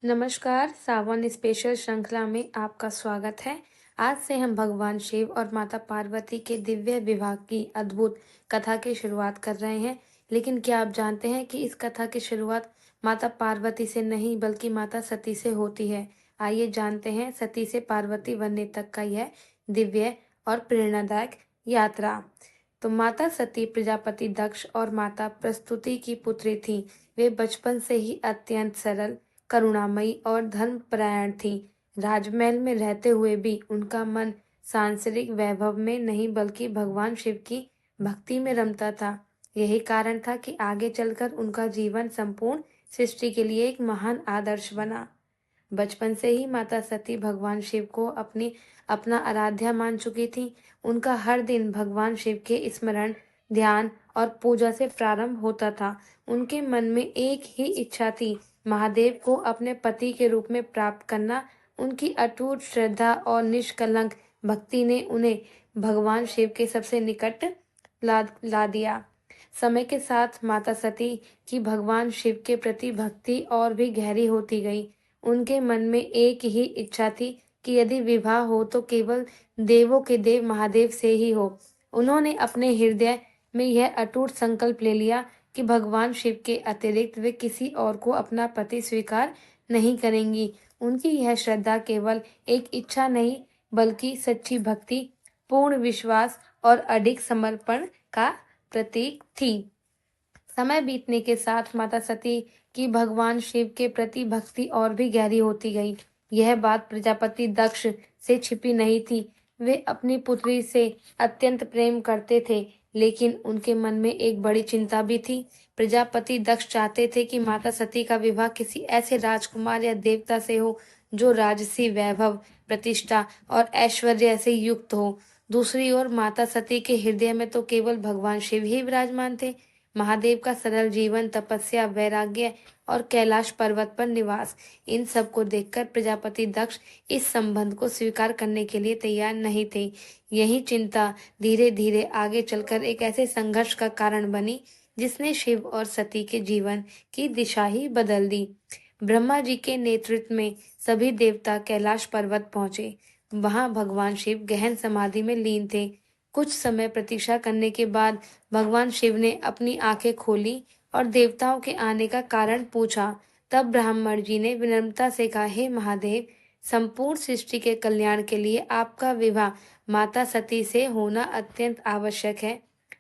नमस्कार, सावन स्पेशल श्रृंखला में आपका स्वागत है। आज से हम भगवान शिव और माता पार्वती के दिव्य विवाह की अद्भुत कथा की शुरुआत कर रहे हैं। लेकिन क्या आप जानते हैं कि इस कथा की शुरुआत माता पार्वती से नहीं बल्कि माता सती से होती है। आइए जानते हैं सती से पार्वती बनने तक का यह दिव्य और प्रेरणादायक यात्रा। तो माता सती प्रजापति दक्ष और माता प्रस्तुति की पुत्री थी। वे बचपन से ही अत्यंत सरल, करुणामयी और धर्मपरायण थी। राजमहल में रहते हुए भी उनका मन सांसारिक वैभव में नहीं बल्कि भगवान शिव की भक्ति में रमता था। यही कारण था कि आगे चलकर उनका जीवन संपूर्ण सृष्टि के लिए एक महान आदर्श बना। बचपन से ही माता सती भगवान शिव को अपना आराध्या मान चुकी थी। उनका हर दिन भगवान शिव के स्मरण, ध्यान और पूजा से प्रारंभ होता था। उनके मन में एक ही इच्छा थी, महादेव को अपने पति के रूप में प्राप्त करना। उनकी अटूट श्रद्धा और निष्कलंक भक्ति ने उन्हें भगवान शिव के सबसे निकट ला दिया। समय के साथ माता सती की भगवान शिव के प्रति भक्ति और भी गहरी होती गई। उनके मन में एक ही इच्छा थी कि यदि विवाह हो तो केवल देवों के देव महादेव से ही हो। उन्होंने अपने हृदय में यह अटूट संकल्प ले लिया कि भगवान शिव के अतिरिक्त वे किसी और को अपना पति स्वीकार नहीं करेंगी। उनकी यह श्रद्धा केवल एक इच्छा नहीं बल्कि सच्ची भक्ति, पूर्ण विश्वास और अडिग समर्पण का प्रतीक थी। समय बीतने के साथ माता सती की भगवान शिव के प्रति भक्ति और भी गहरी होती गई। यह बात प्रजापति दक्ष से छिपी नहीं थी। वे अपनी पुत्री से अत्यंत प्रेम करते थे, लेकिन उनके मन में एक बड़ी चिंता भी थी। प्रजापति दक्ष चाहते थे कि माता सती का विवाह किसी ऐसे राजकुमार या देवता से हो जो राजसी वैभव, प्रतिष्ठा और ऐश्वर्य से युक्त हो। दूसरी ओर माता सती के हृदय में तो केवल भगवान शिव ही विराजमान थे। महादेव का सरल जीवन, तपस्या, वैराग्य और कैलाश पर्वत पर निवास, इन सब को देखकर प्रजापति दक्ष इस संबंध को स्वीकार करने के लिए तैयार नहीं थे। यही चिंता धीरे धीरे आगे चलकर एक ऐसे संघर्ष का कारण बनी जिसने शिव और सती के जीवन की दिशा ही बदल दी। ब्रह्मा जी के नेतृत्व में सभी देवता कैलाश पर्वत पहुंचे। वहां भगवान शिव गहन समाधि में लीन थे। कुछ समय प्रतीक्षा करने के बाद भगवान शिव ने अपनी आंखें खोली और देवताओं के आने का कारण पूछा। तब ब्राह्मण जी ने विनम्रता से कहा, हे महादेव, संपूर्ण सृष्टि के कल्याण के लिए आपका विवाह माता सती से होना अत्यंत आवश्यक है।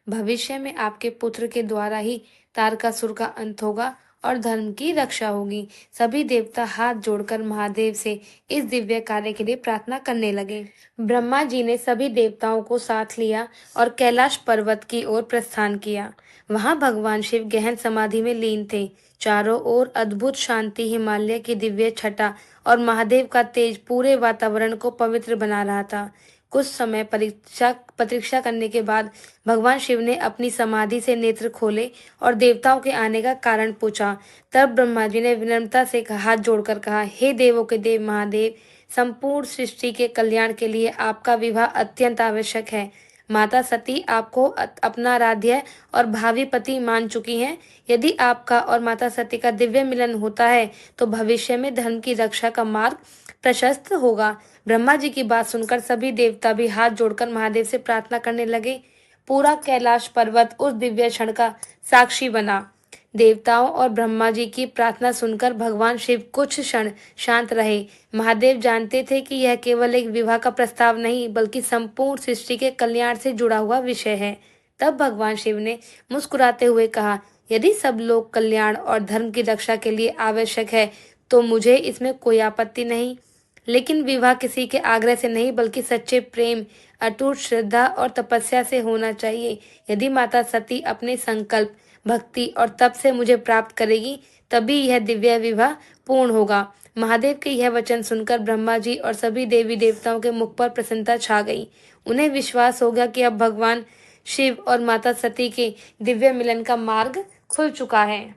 भविष्य में आपके पुत्र के द्वारा ही तारकासुर का अंत होगा और धर्म की रक्षा होगी। सभी देवता हाथ जोड़कर महादेव से इस दिव्य कार्य के लिए प्रार्थना करने लगे। ब्रह्मा जी ने सभी देवताओं को साथ लिया और कैलाश पर्वत की ओर प्रस्थान किया। वहां भगवान शिव गहन समाधि में लीन थे। चारों ओर अद्भुत शांति, हिमालय की दिव्य छटा और महादेव का तेज पूरे वातावरण को पवित्र बना रहा था। कुछ समय प्रतीक्षा करने के बाद भगवान शिव ने अपनी समाधि से नेत्र खोले और देवताओं के आने का कारण पूछा। तब ब्रह्मा जी ने विनम्रता से हाथ जोड़कर कहा, हे देवों के देव महादेव, संपूर्ण सृष्टि के कल्याण के लिए आपका विवाह अत्यंत आवश्यक है। माता सती आपको अपना आराध्य और भावी पति मान चुकी हैं। यदि आपका और माता सती का दिव्य मिलन होता है तो भविष्य में धर्म की रक्षा का मार्ग प्रशस्त होगा। ब्रह्मा जी की बात सुनकर सभी देवता भी हाथ जोड़कर महादेव से प्रार्थना करने लगे। पूरा कैलाश पर्वत उस दिव्य क्षण का साक्षी बना। देवताओं और ब्रह्मा जी की प्रार्थना सुनकर भगवान शिव कुछ क्षण शांत रहे। महादेव जानते थे कि यह केवल एक विवाह का प्रस्ताव नहीं बल्कि संपूर्ण सृष्टि के कल्याण से जुड़ा हुआ विषय है। तब भगवान शिव ने मुस्कुराते हुए कहा, यदि सब लोग कल्याण और धर्म की रक्षा के लिए आवश्यक है तो मुझे इसमें कोई आपत्ति नहीं। लेकिन विवाह किसी के आग्रह से नहीं बल्कि सच्चे प्रेम, अटूट श्रद्धा और तपस्या से होना चाहिए। यदि माता सती अपने संकल्प, भक्ति और तप से मुझे प्राप्त करेगी तभी यह दिव्य विवाह पूर्ण होगा। महादेव के यह वचन सुनकर ब्रह्मा जी और सभी देवी देवताओं के मुख पर प्रसन्नता छा गई। उन्हें विश्वास हो गया कि अब भगवान शिव और माता सती के दिव्य मिलन का मार्ग खुल चुका है।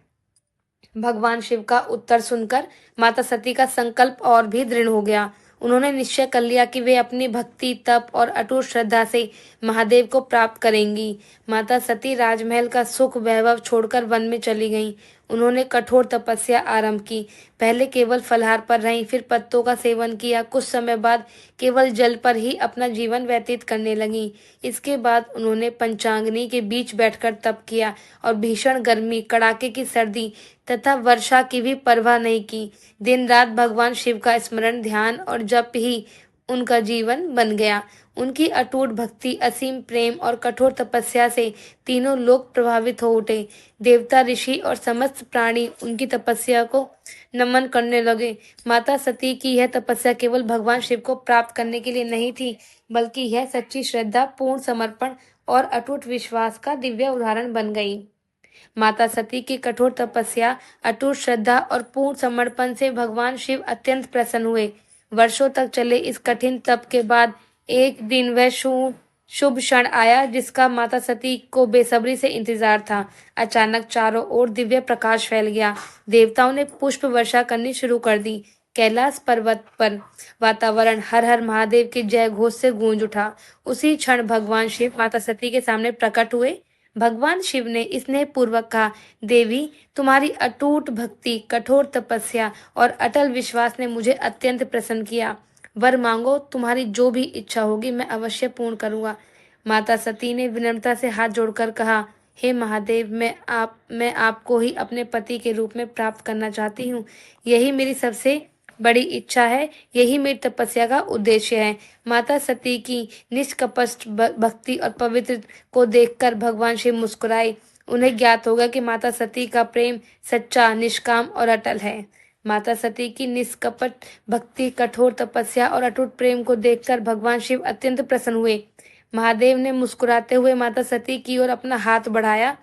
भगवान शिव का उत्तर सुनकर माता सती का संकल्प और भी दृढ़ हो गया। उन्होंने निश्चय कर लिया कि वे अपनी भक्ति, तप और अटूट श्रद्धा से महादेव को प्राप्त करेंगी। माता सती राजमहल का सुख वैभव छोड़कर वन में चली गईं। उन्होंने कठोर तपस्या आरंभ की। पहले केवल फलाहार पर रहीं, फिर पत्तों का सेवन किया। कुछ समय बाद केवल जल पर ही अपना जीवन व्यतीत करने लगीं। इसके बाद उन्होंने पंचाग्नि के बीच बैठकर तप किया और भीषण गर्मी, कड़ाके की सर्दी तथा वर्षा की भी परवाह नहीं की। दिन रात भगवान शिव का स्मरण, ध्यान और जप ही उनका जीवन बन गया। उनकी अटूट भक्ति, असीम प्रेम और कठोर तपस्या से तीनों लोग प्रभावित हो उठे। देवता, ऋषि और समस्त प्राणी उनकी तपस्या को नमन करने लगे। माता सती की यह तपस्या केवल भगवान शिव को प्राप्त करने के लिए नहीं थी, बल्कि यह सच्ची श्रद्धा, पूर्ण समर्पण और अटूट विश्वास का दिव्य उदाहरण बन गई। माता सती की कठोर तपस्या, अटूट श्रद्धा और पूर्ण समर्पण से भगवान शिव अत्यंत प्रसन्न हुए। वर्षों तक चले इस कठिन तप के बाद एक दिन वह शुभ क्षण आया जिसका माता सती को बेसब्री से इंतजार था। अचानक चारों ओर दिव्य प्रकाश फैल गया। देवताओं ने पुष्प वर्षा करनी शुरू कर दी। कैलाश पर्वत पर वातावरण हर हर महादेव के जय घोष से गूंज उठा। उसी क्षण भगवान शिव माता सती के सामने प्रकट हुए। भगवान शिव ने स्नेहपूर्वक कहा, देवी, तुम्हारी अटूट भक्ति, कठोर तपस्या और अटल विश्वास ने मुझे अत्यंत प्रसन्न किया। वर मांगो, तुम्हारी जो भी इच्छा होगी मैं अवश्य पूर्ण करूंगा। माता सती ने विनम्रता से हाथ जोड़कर कहा, हे महादेव, मैं आपको ही अपने पति के रूप में प्राप्त करना चाहती हूँ। यही मेरी सबसे बड़ी इच्छा है, यही मेरी तपस्या का उद्देश्य है। माता सती की निष्कपट भक्ति और पवित्र को देखकर भगवान शिव मुस्कुराए। उन्हें ज्ञात होगा कि माता सती का प्रेम सच्चा, निष्काम और अटल है। माता सती की निष्कपट भक्ति, कठोर तपस्या और अटूट प्रेम को देखकर भगवान शिव अत्यंत प्रसन्न हुए। महादेव ने मुस्कुराते हुए माता सती की ओर अपना हाथ बढ़ाया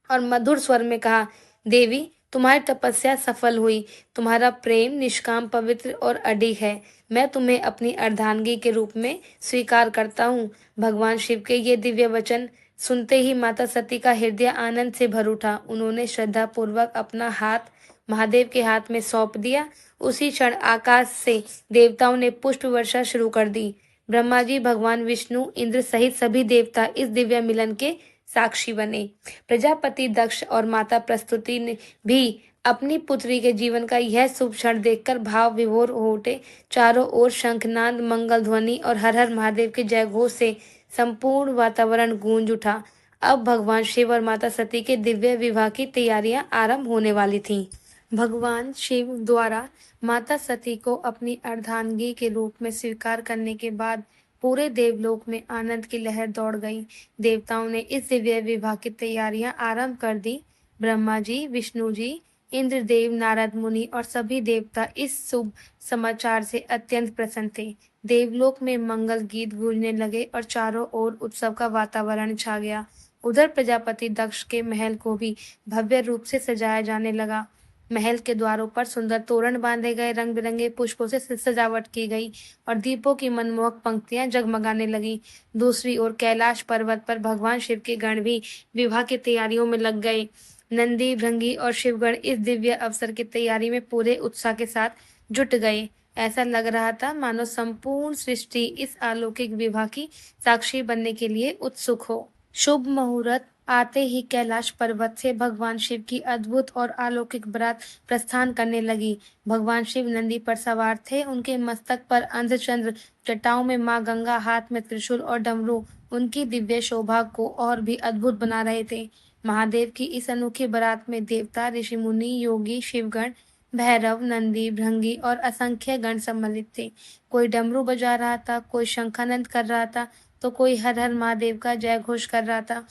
और मधुर स्वर में कहा, देवी, तुम्हारी तपस्या सफल हुई। तुम्हारा प्रेम निष्काम, पवित्र और अडिग है। मैं तुम्हें अपनी अर्धांगी के रूप में स्वीकार करता हूँ। भगवान शिव के ये दिव्य वचन सुनते ही माता सती का हृदय आनंद से भर उठा। उन्होंने श्रद्धा पूर्वक अपना हाथ महादेव के हाथ में सौंप दिया। उसी क्षण आकाश से देवताओं ने पुष्प वर्षा शुरू कर दी। ब्रह्मा जी, भगवान विष्णु, इंद्र सहित सभी देवता इस दिव्य मिलन के साक्षी बने। प्रजापति दक्ष और माता प्रस्तुति ने भी अपनी पुत्री के जीवन का यह शुभ क्षण देखकर भाव विभोर हो उठे। चारों ओर शंखनाद, मंगल ध्वनि और हर हर महादेव के जय घोष से संपूर्ण वातावरण गूंज उठा। अब भगवान शिव और माता सती के दिव्य विवाह की तैयारियां आरंभ होने वाली थीं। भगवान शिव द्वारा माता सती को अपनी अर्धांगी के रूप में स्वीकार करने के बाद पूरे देवलोक में आनंद की लहर दौड़ गई। देवताओं ने इस दिव्य विवाह की तैयारियां आरंभ कर दी। ब्रह्मा जी, विष्णु जी, इंद्रदेव, नारद मुनि और सभी देवता इस शुभ समाचार से अत्यंत प्रसन्न थे। देवलोक में मंगल गीत गूंजने लगे और चारों ओर उत्सव का वातावरण छा गया। उधर प्रजापति दक्ष के महल को भी भव्य रूप से सजाया जाने लगा। महल के द्वारों पर सुंदर तोरण बांधे गए, रंग बिरंगे पुष्पों से सजावट की गई और दीपों की मनमोहक पंक्तियां जगमगाने लगी। दूसरी ओर कैलाश पर्वत पर भगवान शिव के गण भी विवाह की तैयारियों में लग गए। नंदी, भृंगी और शिवगण इस दिव्य अवसर की तैयारी में पूरे उत्साह के साथ जुट गए। ऐसा लग रहा था मानो संपूर्ण सृष्टि इस अलौकिक विवाह की साक्षी बनने के लिए उत्सुक हो। शुभ मुहूर्त आते ही कैलाश पर्वत से भगवान शिव की अद्भुत और अलौकिक बारात प्रस्थान करने लगी। भगवान शिव नंदी पर सवार थे। उनके मस्तक पर अर्धचंद्र, जटाओं में मां गंगा, हाथ में त्रिशूल और डमरू उनकी दिव्य शोभा को और भी अद्भुत बना रहे थे। महादेव की इस अनोखी बारात में देवता, ऋषि मुनि, योगी, शिवगण, भैरव, नंदी, भृंगी और असंख्य गण सम्मिलित थे। कोई डमरू बजा रहा था, कोई शंखानंद कर रहा था, तो कोई हर हर महादेव का जय घोष कर रहा था।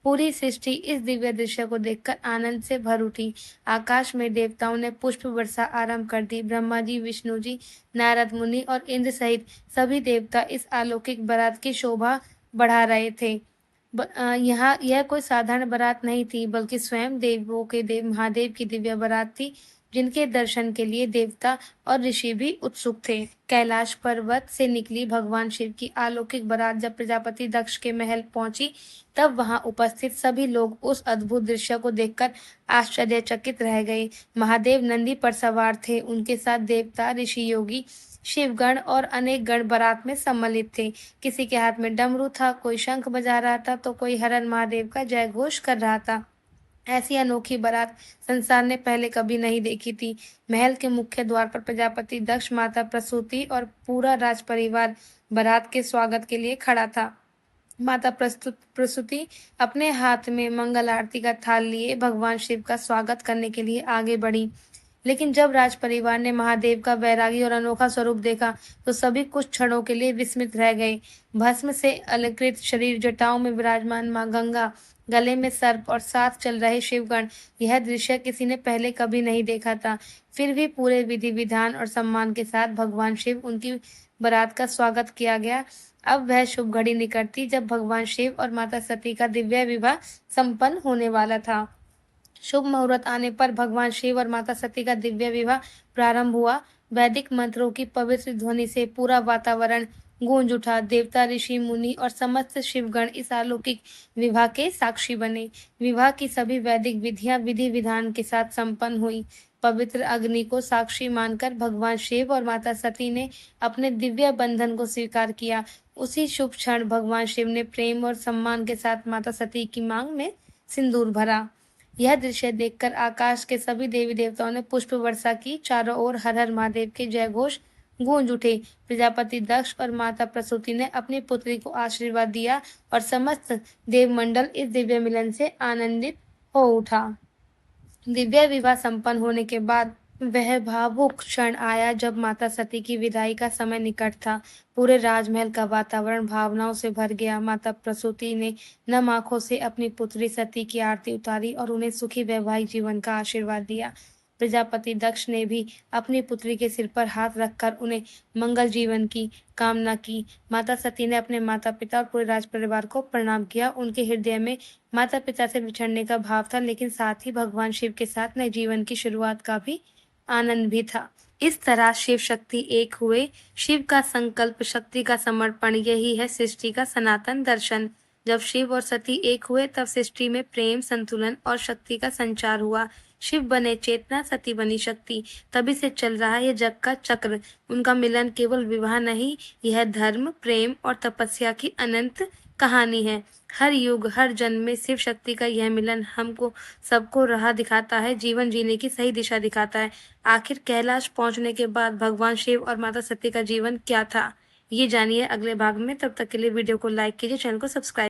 पूरी सृष्टि इस दिव्य दृश्य को देखकर आनंद से भर उठी। आकाश में देवताओं ने पुष्प वर्षा आरंभ कर दी। ब्रह्मा जी, विष्णु जी, नारद मुनि और इंद्र सहित सभी देवता इस अलौकिक बारात की शोभा बढ़ा रहे थे। यहाँ यह कोई साधारण बारात नहीं थी, बल्कि स्वयं देवों के देव महादेव की दिव्य बारात थी, जिनके दर्शन के लिए देवता और ऋषि भी उत्सुक थे। कैलाश पर्वत से निकली भगवान शिव की अलौकिक बारात जब प्रजापति दक्ष के महल पहुंची, तब वहां उपस्थित सभी लोग उस अद्भुत दृश्य को देखकर आश्चर्यचकित रह गए। महादेव नंदी पर सवार थे। उनके साथ देवता, ऋषि, योगी, शिवगण और अनेक गण बारात में सम्मिलित थे। किसी के हाथ में डमरू था, कोई शंख बजा रहा था, तो कोई हर हर महादेव का जय घोष कर रहा था। ऐसी अनोखी बारात संसार ने पहले कभी नहीं देखी थी। महल के मुख्य द्वार पर प्रजापति दक्ष, माता प्रसूति और पूरा राजपरिवार बारात के स्वागत के लिए खड़ा था। माता प्रसूति अपने हाथ में मंगल आरती का थाल लिए भगवान शिव का स्वागत करने के लिए आगे बढ़ी। लेकिन जब राज परिवार ने महादेव का वैरागी और अनोखा स्वरूप देखा, तो सभी कुछ क्षणों के लिए विस्मित रह गए। भस्म से अलंकृत शरीर, जटाओं में विराजमान माँ गंगा, गले में सर्प और साथ चल रहे शिवगण, यह दृश्य किसी ने पहले कभी नहीं देखा था। फिर भी पूरे विधि विधान और सम्मान के साथ भगवान शिव उनकी बारात का स्वागत किया गया। अब वह शुभ घड़ी निकट थी जब भगवान शिव और माता सती का दिव्य विवाह संपन्न होने वाला था। शुभ मुहूर्त आने पर भगवान शिव और माता सती का दिव्य विवाह प्रारंभ हुआ। वैदिक मंत्रों की पवित्र ध्वनि से पूरा वातावरण गूंज उठा। देवता, ऋषि, मुनि और समस्त शिवगण इस अलौकिक विवाह के साक्षी बने। विवाह की सभी वैदिक विधियां विधि विधान के साथ संपन्न हुई। पवित्र अग्नि को साक्षी मानकर भगवान शिव और माता सती ने अपने दिव्य बंधन को स्वीकार किया। उसी शुभ क्षण भगवान शिव ने प्रेम और सम्मान के साथ माता सती की मांग में सिंदूर भरा। यह दृश्य देखकर आकाश के सभी देवी देवताओं ने पुष्प वर्षा की। चारों ओर हर हर महादेव के जय घोष गूंज उठे। प्रजापति दक्ष और माता प्रसूति ने अपनी पुत्री को आशीर्वाद दिया और समस्त देवमंडल इस दिव्य मिलन से आनंदित हो उठा। दिव्य विवाह संपन्न होने के बाद वह भावुक क्षण आया जब माता सती की विदाई का समय निकट था। पूरे राजमहल का वातावरण भावनाओं से भर गया। माता प्रसूति ने नम आंखों से अपनी पुत्री सती की आरती उतारी और उन्हें सुखी वैवाहिक जीवन का आशीर्वाद दिया। प्रजापति दक्ष ने भी अपनी पुत्री के सिर पर हाथ रखकर उन्हें मंगल जीवन की कामना की। माता सती ने अपने माता पिता और पूरे राजपरिवार को प्रणाम किया। उनके हृदय में माता पिता से बिछड़ने का भाव था, लेकिन साथ ही भगवान शिव के साथ नए जीवन की शुरुआत का भी आनंद भी था। इस तरह शिव शक्ति एक हुए। शिव का संकल्प, शक्ति का समर्पण, यही है सृष्टि का सनातन दर्शन। जब शिव और सती एक हुए तब सृष्टि में प्रेम, संतुलन और शक्ति का संचार हुआ। शिव बने चेतना, सती बनी शक्ति। तभी से चल रहा है यह जग का चक्र। उनका मिलन केवल विवाह नहीं, यह धर्म, प्रेम और तपस्या की अनंत कहानी है। हर युग, हर जन्म में शिव शक्ति का यह मिलन हमको सबको राह दिखाता है, जीवन जीने की सही दिशा दिखाता है। आखिर कैलाश पहुंचने के बाद भगवान शिव और माता सती का जीवन क्या था, ये जानिए अगले भाग में। तब तक के लिए वीडियो को लाइक कीजिए, चैनल को सब्सक्राइब